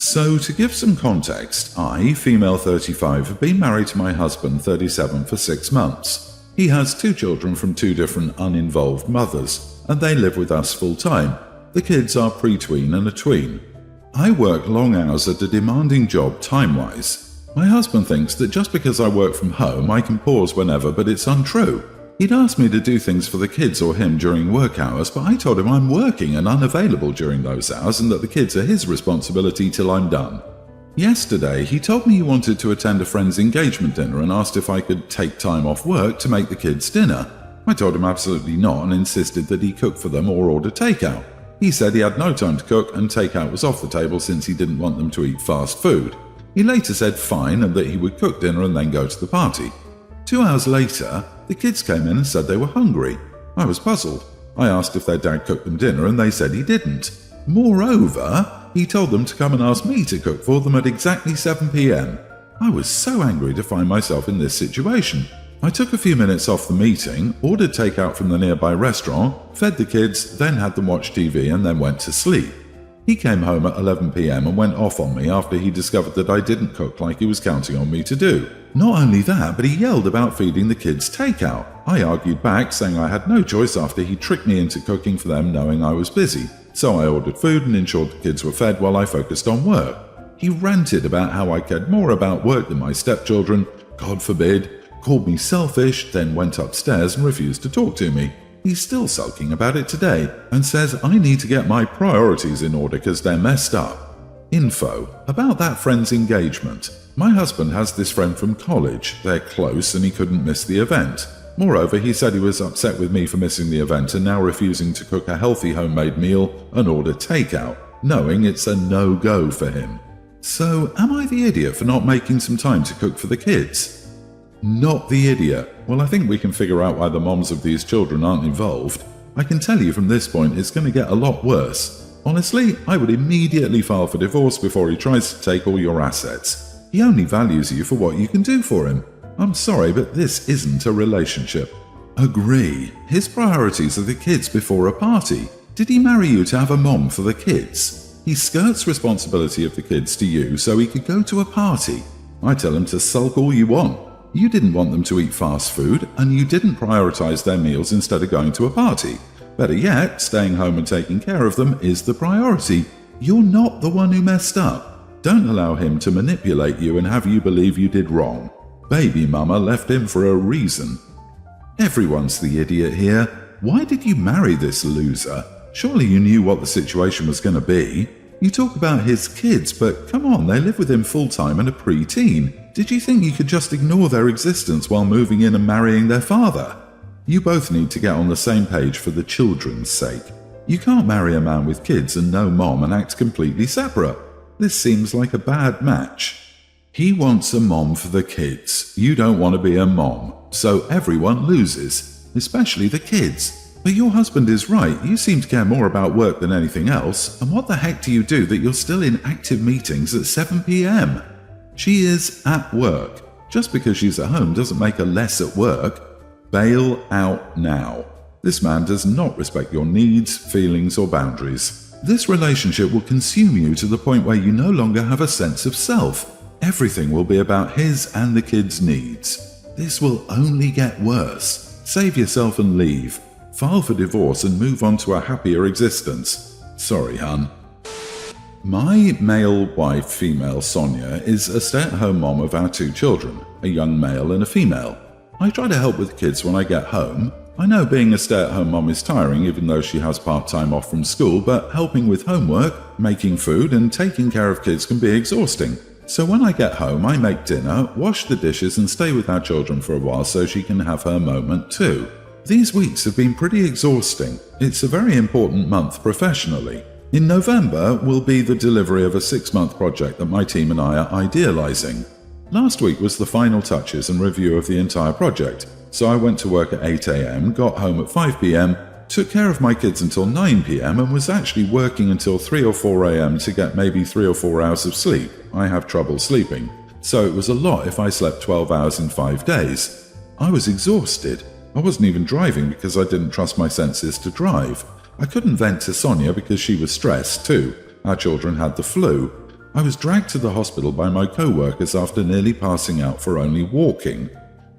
So, to give some context, I, female 35, have been married to my husband, 37, for 6 months. He has 2 children from 2 different uninvolved mothers, and they live with us full-time. The kids are pre-tween and a tween. I work long hours at a demanding job time-wise. My husband thinks that just because I work from home I can pause whenever, but it's untrue. He'd asked me to do things for the kids or him during work hours, but I told him I'm working and unavailable during those hours and that the kids are his responsibility till I'm done. Yesterday, he told me he wanted to attend a friend's engagement dinner and asked if I could take time off work to make the kids dinner. I told him absolutely not and insisted that he cook for them or order takeout. He said he had no time to cook and takeout was off the table since he didn't want them to eat fast food. He later said fine and that he would cook dinner and then go to the party. 2 hours later, the kids came in and said they were hungry. I was puzzled. I asked if their dad cooked them dinner and they said he didn't. Moreover, he told them to come and ask me to cook for them at exactly 7 p.m. I was so angry to find myself in this situation. I took a few minutes off the meeting, ordered takeout from the nearby restaurant, fed the kids, then had them watch TV and then went to sleep. He came home at 11 p.m. and went off on me after he discovered that I didn't cook like he was counting on me to do. Not only that, but he yelled about feeding the kids takeout. I argued back, saying I had no choice after he tricked me into cooking for them knowing I was busy. So I ordered food and ensured the kids were fed while I focused on work. He ranted about how I cared more about work than my stepchildren, God forbid, called me selfish, then went upstairs and refused to talk to me. He's still sulking about it today and says I need to get my priorities in order because they're messed up. Info about that friend's engagement. My husband has this friend from college. They're close and he couldn't miss the event. Moreover, he said he was upset with me for missing the event and now refusing to cook a healthy homemade meal and order takeout, knowing it's a no-go for him. So, am I the idiot for not making some time to cook for the kids? Not the idiot. Well, I think we can figure out why the moms of these children aren't involved. I can tell you from this point it's going to get a lot worse. Honestly, I would immediately file for divorce before he tries to take all your assets. He only values you for what you can do for him. I'm sorry, but this isn't a relationship. Agree. His priorities are the kids before a party. Did he marry you to have a mom for the kids? He skirts responsibility of the kids to you so he could go to a party. I tell him to sulk all you want. You didn't want them to eat fast food, and you didn't prioritize their meals instead of going to a party. Better yet, staying home and taking care of them is the priority. You're not the one who messed up. Don't allow him to manipulate you and have you believe you did wrong. Baby mama left him for a reason. Everyone's the idiot here. Why did you marry this loser? Surely you knew what the situation was going to be. You talk about his kids, but come on, they live with him full-time and a pre-teen. Did you think you could just ignore their existence while moving in and marrying their father? You both need to get on the same page for the children's sake. You can't marry a man with kids and no mom and act completely separate. This seems like a bad match. He wants a mom for the kids. You don't want to be a mom. So everyone loses, especially the kids. But your husband is right. You seem to care more about work than anything else. And what the heck do you do that you're still in active meetings at 7 p.m.? She is at work. Just because she's at home doesn't make her less at work. Bail out now. This man does not respect your needs, feelings, or boundaries. This relationship will consume you to the point where you no longer have a sense of self. Everything will be about his and the kids' needs. This will only get worse. Save yourself and leave. File for divorce and move on to a happier existence. Sorry, hun. My male wife, female Sonia, is a stay-at-home mom of our 2 children, a young male and a female. I try to help with the kids when I get home. I know being a stay-at-home mom is tiring even though she has part-time off from school, but helping with homework, making food and taking care of kids can be exhausting. So when I get home, I make dinner, wash the dishes and stay with our children for a while so she can have her moment too. These weeks have been pretty exhausting. It's a very important month professionally. In November will be the delivery of a 6-month project that my team and I are idealizing. Last week was the final touches and review of the entire project, so I went to work at 8 a.m, got home at 5 p.m, took care of my kids until 9 p.m, and was actually working until 3 or 4 a.m. to get maybe 3 or 4 hours of sleep. I have trouble sleeping, so it was a lot if I slept 12 hours in 5 days. I was exhausted. I wasn't even driving because I didn't trust my senses to drive. I couldn't vent to Sonia because she was stressed too. Our children had the flu. I was dragged to the hospital by my co-workers after nearly passing out for only walking.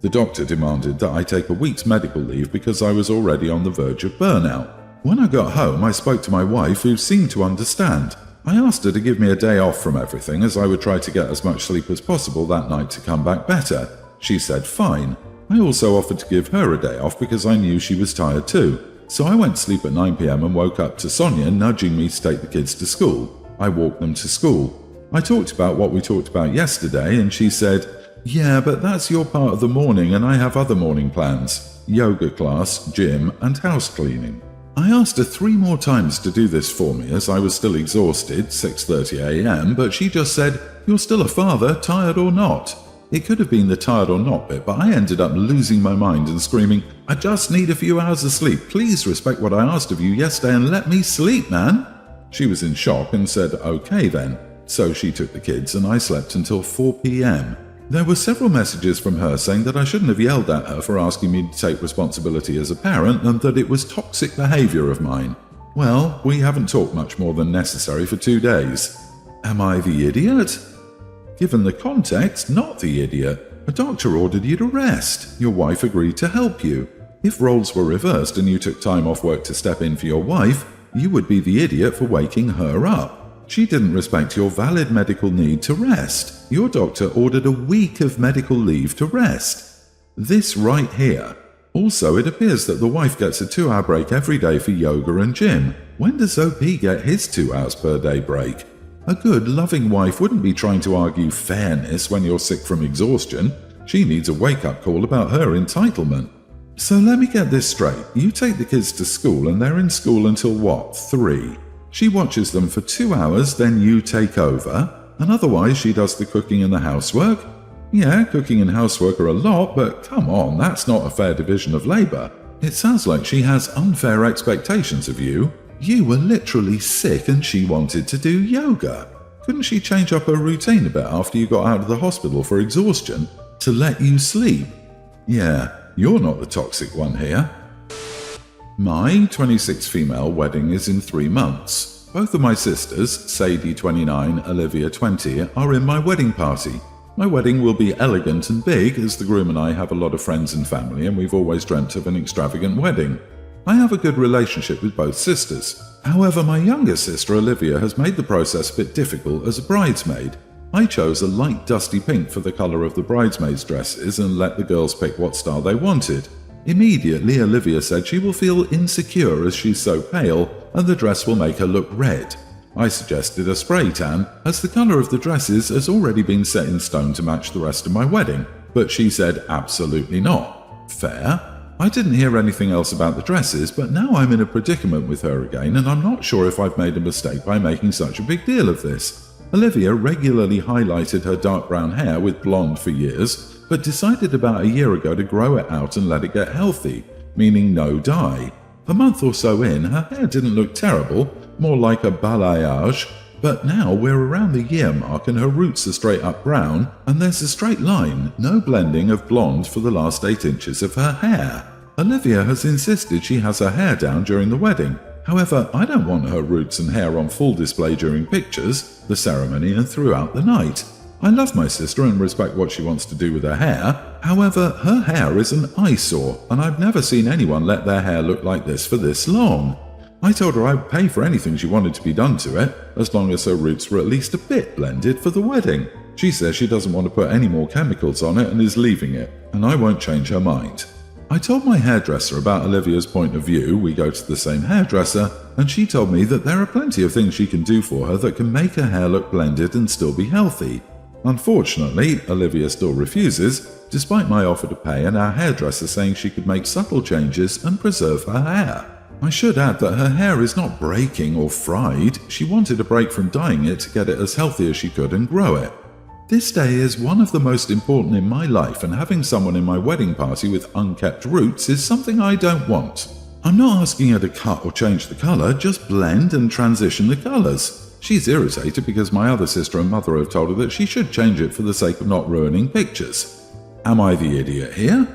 The doctor demanded that I take a week's medical leave because I was already on the verge of burnout. When I got home, I spoke to my wife, who seemed to understand. I asked her to give me a day off from everything, as I would try to get as much sleep as possible that night to come back better. She said fine. I also offered to give her a day off because I knew she was tired too. So I went to sleep at 9 p.m. and woke up to Sonia nudging me to take the kids to school. I walked them to school. I talked about what we talked about yesterday, and she said, "Yeah, but that's your part of the morning and I have other morning plans. Yoga class, gym, and house cleaning." I asked her 3 more times to do this for me as I was still exhausted, 6:30 a.m., but she just said, "You're still a father, tired or not." It could have been the tired or not bit, but I ended up losing my mind and screaming, "I just need a few hours of sleep. Please respect what I asked of you yesterday and let me sleep, man." She was in shock and said, "Okay then." So she took the kids and I slept until 4 p.m. There were several messages from her saying that I shouldn't have yelled at her for asking me to take responsibility as a parent and that it was toxic behavior of mine. Well, we haven't talked much more than necessary for 2 days. Am I the idiot? Given the context, not the idiot. A doctor ordered you to rest. Your wife agreed to help you. If roles were reversed and you took time off work to step in for your wife, you would be the idiot for waking her up. She didn't respect your valid medical need to rest. Your doctor ordered a week of medical leave to rest. This right here. Also, it appears that the wife gets a 2-hour break every day for yoga and gym. When does OP get his 2 hours per day break? A good, loving wife wouldn't be trying to argue fairness when you're sick from exhaustion. She needs a wake-up call about her entitlement. So let me get this straight. You take the kids to school and they're in school until what, 3? She watches them for 2 hours, then you take over, and otherwise she does the cooking and the housework? Yeah, cooking and housework are a lot, but come on, that's not a fair division of labor. It sounds like she has unfair expectations of you. You were literally sick and she wanted to do yoga. Couldn't she change up her routine a bit after you got out of the hospital for exhaustion to let you sleep? Yeah, you're not the toxic one here. My 26 female wedding is in 3 months. Both of my sisters, Sadie 29, Olivia 20, are in my wedding party. My wedding will be elegant and big, as the groom and I have a lot of friends and family and we've always dreamt of an extravagant wedding. I have a good relationship with both sisters. However, my younger sister Olivia has made the process a bit difficult as a bridesmaid. I chose a light dusty pink for the colour of the bridesmaids' dresses and let the girls pick what style they wanted. Immediately, Olivia said she will feel insecure as she's so pale and the dress will make her look red. I suggested a spray tan, as the colour of the dresses has already been set in stone to match the rest of my wedding, but she said absolutely not. Fair. I didn't hear anything else about the dresses, but now I'm in a predicament with her again and I'm not sure if I've made a mistake by making such a big deal of this. Olivia regularly highlighted her dark brown hair with blonde for years, but decided about a year ago to grow it out and let it get healthy, meaning no dye. A month or so in, her hair didn't look terrible, more like a balayage, but now we're around the year mark and her roots are straight up brown, and there's a straight line, no blending of blonde for the last 8 inches of her hair. Olivia has insisted she has her hair down during the wedding. However, I don't want her roots and hair on full display during pictures, the ceremony, and throughout the night. I love my sister and respect what she wants to do with her hair. However, her hair is an eyesore, and I've never seen anyone let their hair look like this for this long. I told her I would pay for anything she wanted to be done to it, as long as her roots were at least a bit blended for the wedding. She says she doesn't want to put any more chemicals on it and is leaving it, and I won't change her mind. I told my hairdresser about Olivia's point of view. We go to the same hairdresser, and she told me that there are plenty of things she can do for her that can make her hair look blended and still be healthy. Unfortunately, Olivia still refuses, despite my offer to pay and our hairdresser saying she could make subtle changes and preserve her hair. I should add that her hair is not breaking or fried. She wanted a break from dyeing it to get it as healthy as she could and grow it. This day is one of the most important in my life, and having someone in my wedding party with unkept roots is something I don't want. I'm not asking her to cut or change the colour, just blend and transition the colours. She's irritated because my other sister and mother have told her that she should change it for the sake of not ruining pictures. Am I the idiot here?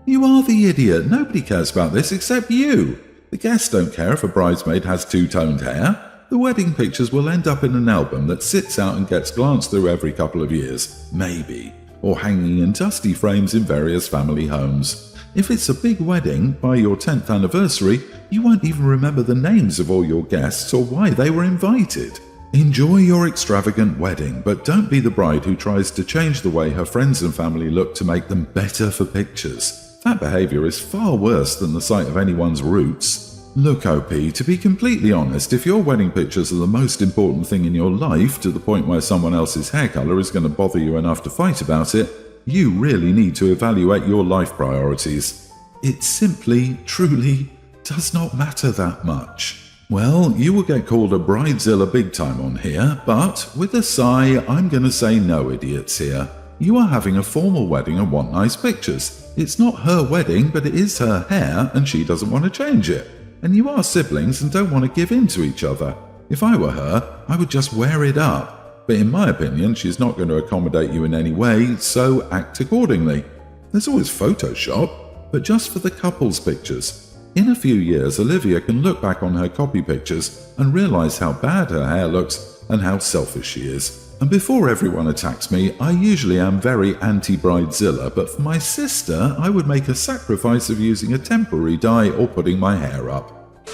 You are the idiot. Nobody cares about this except you. The guests don't care if a bridesmaid has two-toned hair. the wedding pictures will end up in an album that sits out and gets glanced through every couple of years, maybe, or hanging in dusty frames in various family homes. If it's a big wedding, by your 10th anniversary, you won't even remember the names of all your guests or why they were invited. Enjoy your extravagant wedding, but don't be the bride who tries to change the way her friends and family look to make them better for pictures. That behavior is far worse than the sight of anyone's roots. Look, OP, to be completely honest, if your wedding pictures are the most important thing in your life, to the point where someone else's hair color is going to bother you enough to fight about it, you really need to evaluate your life priorities. It simply, truly does not matter that much. Well, you will get called a bridezilla big time on here, but with a sigh, I'm going to say no, idiots here. You are having a formal wedding and want nice pictures. It's not her wedding, but it is her hair, and she doesn't want to change it. And you are siblings and don't want to give in to each other. If I were her, I would just wear it up. But in my opinion, she's not going to accommodate you in any way, so act accordingly. There's always Photoshop, but just for the couple's pictures. In a few years, Olivia can look back on her copy pictures and realize how bad her hair looks and how selfish she is. And before everyone attacks me, I usually am very anti-bridezilla, but for my sister, I would make a sacrifice of using a temporary dye or putting my hair up.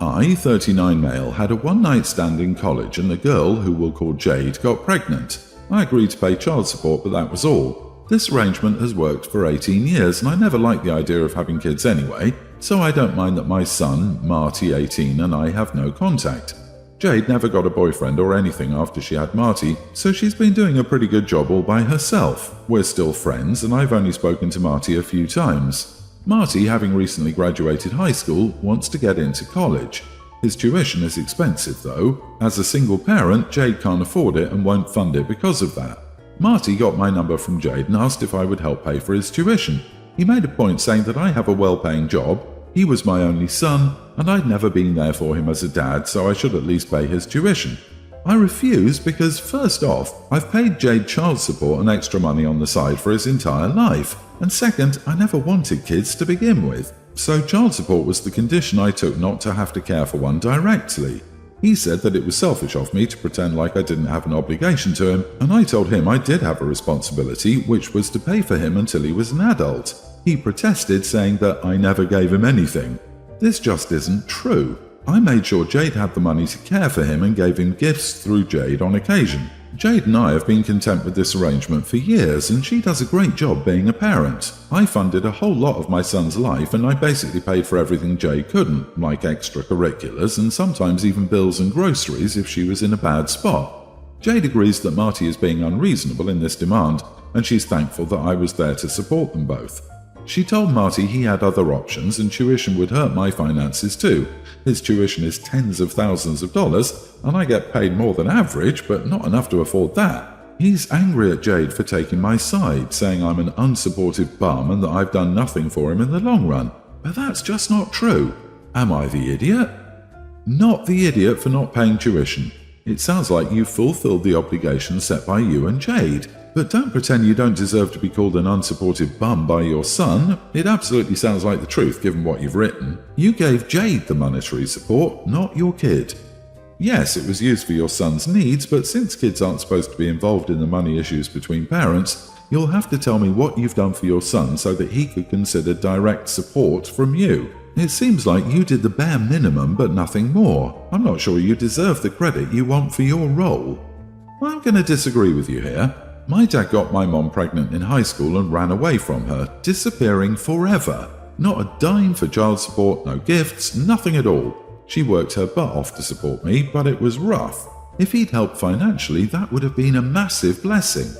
I, 39 male, had a one-night stand in college and the girl, who we'll call Jade, got pregnant. I agreed to pay child support, but that was all. This arrangement has worked for 18 years and I never liked the idea of having kids anyway, so I don't mind that my son, Marty, 18, and I have no contact. Jade never got a boyfriend or anything after she had Marty, so she's been doing a pretty good job all by herself. We're still friends and I've only spoken to Marty a few times. Marty, having recently graduated high school, wants to get into college. His tuition is expensive though. As a single parent, Jade can't afford it and won't fund it because of that. Marty got my number from Jade and asked if I would help pay for his tuition. He made a point saying that I have a well-paying job, he was my only son, and I'd never been there for him as a dad, so I should at least pay his tuition. I refused because, first off, I've paid Jade child support and extra money on the side for his entire life, and second, I never wanted kids to begin with, so child support was the condition I took not to have to care for one directly. He said that it was selfish of me to pretend like I didn't have an obligation to him, and I told him I did have a responsibility, which was to pay for him until he was an adult. He protested, saying that I never gave him anything. This just isn't true. I made sure Jade had the money to care for him and gave him gifts through Jade on occasion. Jade and I have been content with this arrangement for years, and she does a great job being a parent. I funded a whole lot of my son's life, and I basically paid for everything Jade couldn't, like extracurriculars and sometimes even bills and groceries if she was in a bad spot. Jade agrees that Marty is being unreasonable in this demand, and she's thankful that I was there to support them both. She told Marty he had other options and tuition would hurt my finances too. His tuition is tens of thousands of dollars, and I get paid more than average, but not enough to afford that. He's angry at Jade for taking my side, saying I'm an unsupportive bum and that I've done nothing for him in the long run. But that's just not true. Am I the idiot? Not the idiot for not paying tuition. It sounds like you fulfilled the obligations set by you and Jade. But don't pretend you don't deserve to be called an unsupportive bum by your son. It absolutely sounds like the truth given what you've written. You gave Jade the monetary support, not your kid. Yes, it was used for your son's needs, but since kids aren't supposed to be involved in the money issues between parents, you'll have to tell me what you've done for your son so that he could consider direct support from you. It seems like you did the bare minimum but nothing more. I'm not sure you deserve the credit you want for your role. I'm going to disagree with you here. My dad got my mom pregnant in high school and ran away from her, disappearing forever. Not a dime for child support, no gifts, nothing at all. She worked her butt off to support me, but it was rough. If he'd helped financially, that would have been a massive blessing.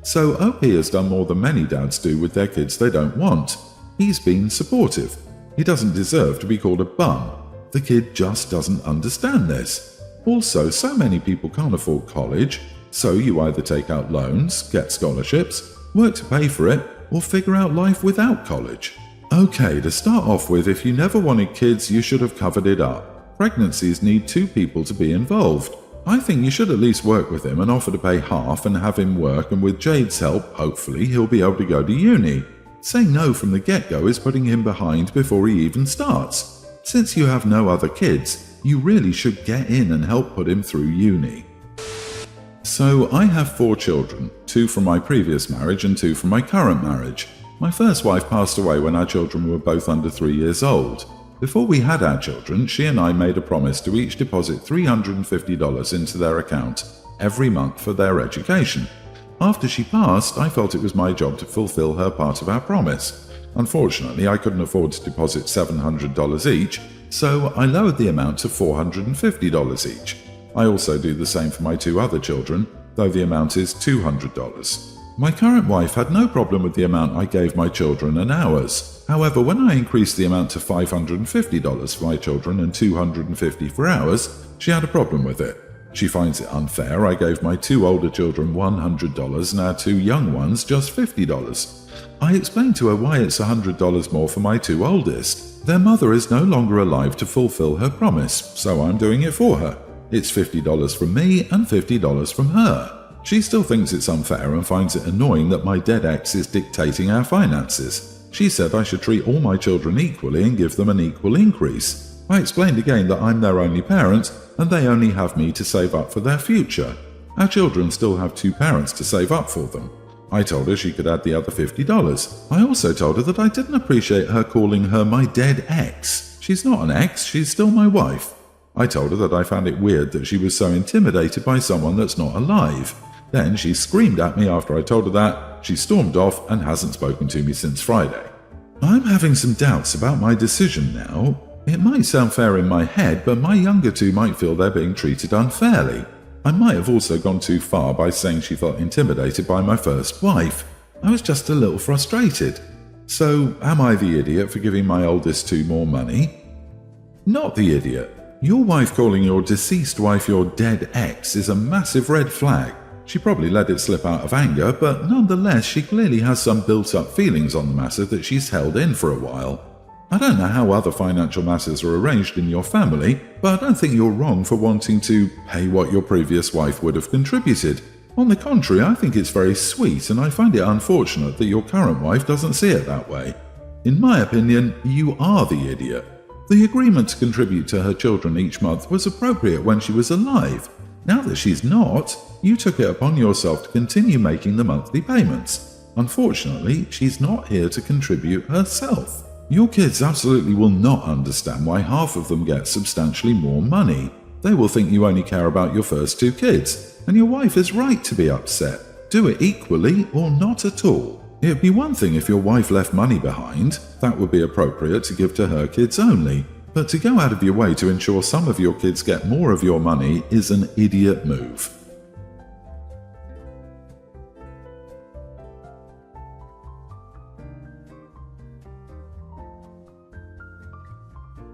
So OP has done more than many dads do with their kids they don't want. He's been supportive. He doesn't deserve to be called a bum. The kid just doesn't understand this. Also, so many people can't afford college. So you either take out loans, get scholarships, work to pay for it, or figure out life without college. Okay, to start off with, if you never wanted kids, you should have covered it up. Pregnancies need two people to be involved. I think you should at least work with him and offer to pay half and have him work, and with Jade's help, hopefully he'll be able to go to uni. Saying no from the get-go is putting him behind before he even starts. Since you have no other kids, You really should get in and help put him through uni. So I have 4 children, 2 from my previous marriage and 2 from my current marriage. My first wife passed away when our children were both under 3 years old. Before we had our children, she and I made a promise to each deposit $350 into their account every month for their education. After she passed, I felt it was my job to fulfill her part of our promise. Unfortunately, I couldn't afford to deposit $700 each, so I lowered the amount to $450 each. I also do the same for my 2 other children, though the amount is $200. My current wife had no problem with the amount I gave my children and ours. However, when I increased the amount to $550 for my children and $250 for ours, she had a problem with it. She finds it unfair I gave my 2 older children $100 and our 2 young ones just $50. I explained to her why it's $100 more for my 2 oldest. Their mother is no longer alive to fulfill her promise, so I'm doing it for her. It's $50 from me and $50 from her. She still thinks it's unfair and finds it annoying that my dead ex is dictating our finances. She said I should treat all my children equally and give them an equal increase. I explained again that I'm their only parent and they only have me to save up for their future. Our children still have 2 parents to save up for them. I told her she could add the other $50. I also told her that I didn't appreciate her calling her my dead ex. She's not an ex, she's still my wife. I told her that I found it weird that she was so intimidated by someone that's not alive. Then she screamed at me after I told her that. She stormed off and hasn't spoken to me since Friday. I'm having some doubts about my decision now. It might sound fair in my head, but my younger 2 might feel they're being treated unfairly. I might have also gone too far by saying she felt intimidated by my first wife. I was just a little frustrated. So, am I the idiot for giving my oldest 2 more money? Not the idiot. Your wife calling your deceased wife your dead ex is a massive red flag. She probably let it slip out of anger, but nonetheless she clearly has some built-up feelings on the matter that she's held in for a while. I don't know how other financial matters are arranged in your family, but I don't think you're wrong for wanting to pay what your previous wife would have contributed. On the contrary, I think it's very sweet and I find it unfortunate that your current wife doesn't see it that way. In my opinion, you are the idiot. The agreement to contribute to her children each month was appropriate when she was alive. Now that she's not, you took it upon yourself to continue making the monthly payments. Unfortunately, she's not here to contribute herself. Your kids absolutely will not understand why half of them get substantially more money. They will think you only care about your first 2 kids, and your wife is right to be upset. Do it equally or not at all. It'd be one thing if your wife left money behind. That would be appropriate to give to her kids only. But to go out of your way to ensure some of your kids get more of your money is an idiot move.